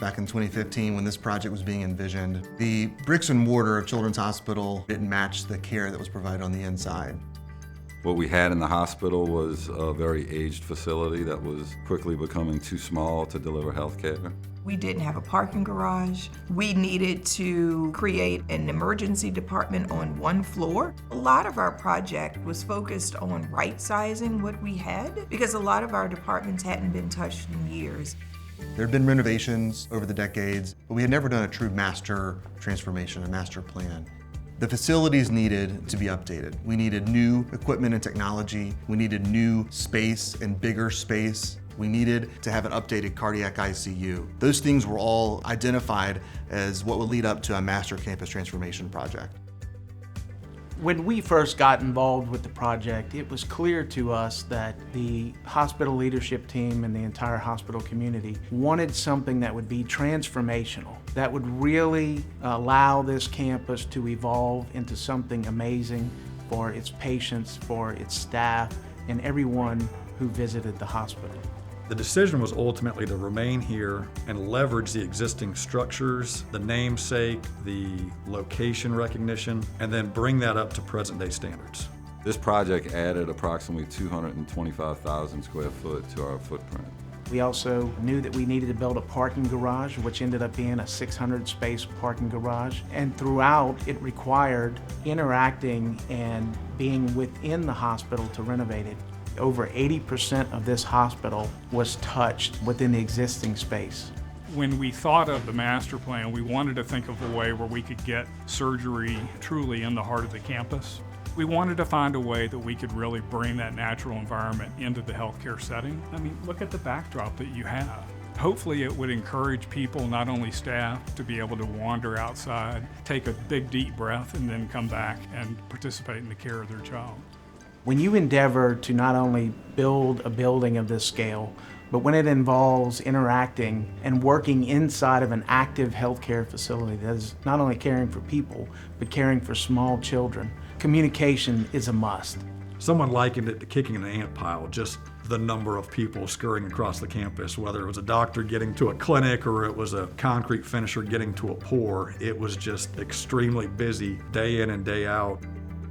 back in 2015 when this project was being envisioned. The bricks and mortar of Children's Hospital didn't match the care that was provided on the inside. What we had in the hospital was a very aged facility that was quickly becoming too small to deliver health care. We didn't have a parking garage. We needed to create an emergency department on one floor. A lot of our project was focused on right-sizing what we had because a lot of our departments hadn't been touched in years. There had been renovations over the decades, but we had never done a true master transformation, a master plan. The facilities needed to be updated. We needed new equipment and technology. We needed new space and bigger space. We needed to have an updated cardiac ICU. Those things were all identified as what would lead up to a master campus transformation project. When we first got involved with the project, it was clear to us that the hospital leadership team and the entire hospital community wanted something that would be transformational, that would really allow this campus to evolve into something amazing for its patients, for its staff, and everyone who visited the hospital. The decision was ultimately to remain here and leverage the existing structures, the namesake, the location recognition, and then bring that up to present-day standards. This project added approximately 225,000 square foot to our footprint. We also knew that we needed to build a parking garage, which ended up being a 600-space parking garage. And throughout, it required interacting and being within the hospital to renovate it. Over 80% of this hospital was touched within the existing space. When we thought of the master plan, we wanted to think of a way where we could get surgery truly in the heart of the campus. We wanted to find a way that we could really bring that natural environment into the healthcare setting. I mean, look at the backdrop that you have. Hopefully it would encourage people, not only staff, to be able to wander outside, take a big deep breath, and then come back and participate in the care of their child. When you endeavor to not only build a building of this scale, but when it involves interacting and working inside of an active healthcare facility that is not only caring for people, but caring for small children, communication is a must. Someone likened it to kicking an ant pile, just the number of people scurrying across the campus, whether it was a doctor getting to a clinic or it was a concrete finisher getting to a pour. It was just extremely busy day in and day out.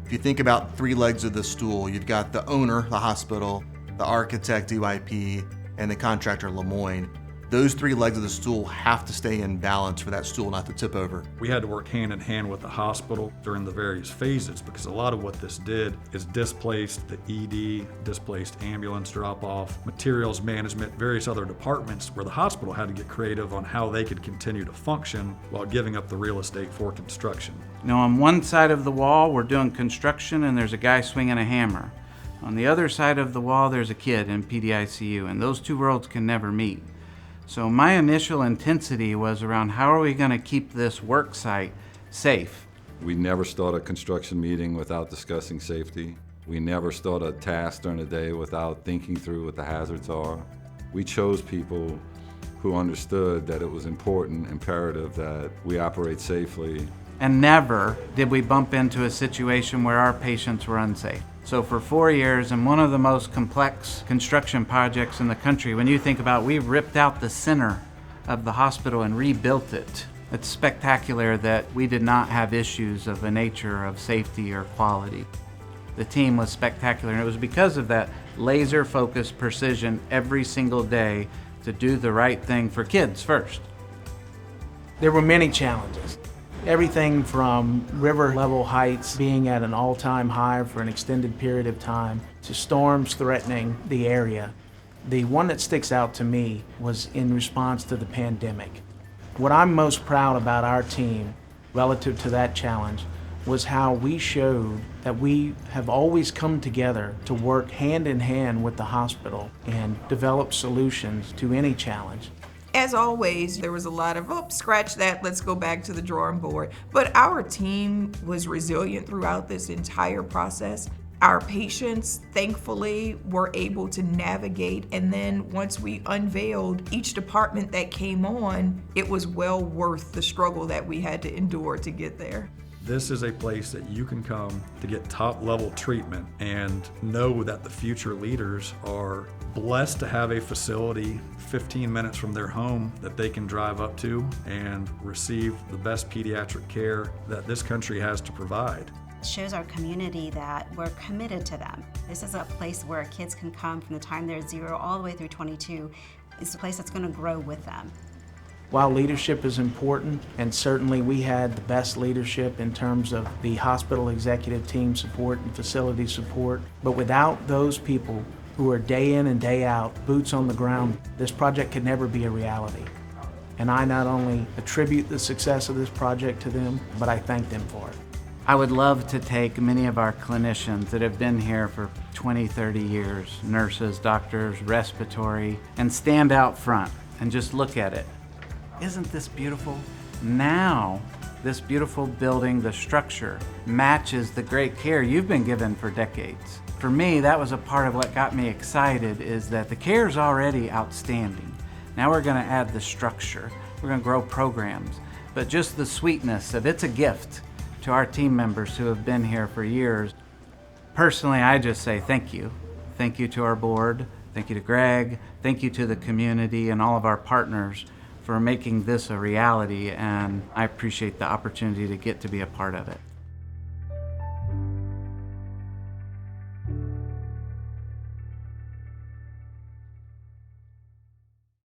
If you think about three legs of the stool, you've got the owner, the hospital, the architect, EYP, and the contractor, Lemoyne. Those three legs of the stool have to stay in balance for that stool not to tip over. We had to work hand in hand with the hospital during the various phases because a lot of what this did is displaced the ED, displaced ambulance drop-off, materials management, various other departments where the hospital had to get creative on how they could continue to function while giving up the real estate for construction. Now, on one side of the wall, we're doing construction and there's a guy swinging a hammer. On the other side of the wall, there's a kid in PDICU, and those two worlds can never meet. So my initial intensity was around how are we going to keep this work site safe? We never start a construction meeting without discussing safety. We never start a task during the day without thinking through what the hazards are. We chose people who understood that it was important, imperative that we operate safely. And never did we bump into a situation where our patients were unsafe. So for 4 years, and one of the most complex construction projects in the country, when you think about we've ripped out the center of the hospital and rebuilt it, it's spectacular that we did not have issues of a nature of safety or quality. The team was spectacular, and it was because of that laser-focused precision every single day to do the right thing for kids first. There were many challenges. Everything from river level heights being at an all-time high for an extended period of time to storms threatening the area. The one that sticks out to me was in response to the pandemic. What I'm most proud about our team relative to that challenge was how we showed that we have always come together to work hand in hand with the hospital and develop solutions to any challenge. As always, there was a lot of, oh, scratch that, let's go back to the drawing board. But our team was resilient throughout this entire process. Our patients, thankfully, were able to navigate, and then once we unveiled each department that came on, it was well worth the struggle that we had to endure to get there. This is a place that you can come to get top-level treatment and know that the future leaders are blessed to have a facility 15 minutes from their home that they can drive up to and receive the best pediatric care that this country has to provide. It shows our community that we're committed to them. This is a place where kids can come from the time they're 0 all the way through 22. It's a place that's going to grow with them. While leadership is important, and certainly we had the best leadership in terms of the hospital executive team support and facility support, but without those people who are day in and day out, boots on the ground, this project could never be a reality. And I not only attribute the success of this project to them, but I thank them for it. I would love to take many of our clinicians that have been here for 20, 30 years, nurses, doctors, respiratory, and stand out front and just look at it. Isn't this beautiful? Now, this beautiful building, the structure, matches the great care you've been given for decades. For me, that was a part of what got me excited, is that the care is already outstanding. Now we're gonna add the structure. We're gonna grow programs. But just the sweetness of it's a gift to our team members who have been here for years. Personally, I just say thank you. Thank you to our board. Thank you to Greg. Thank you to the community and all of our partners for making this a reality, and I appreciate the opportunity to get to be a part of it.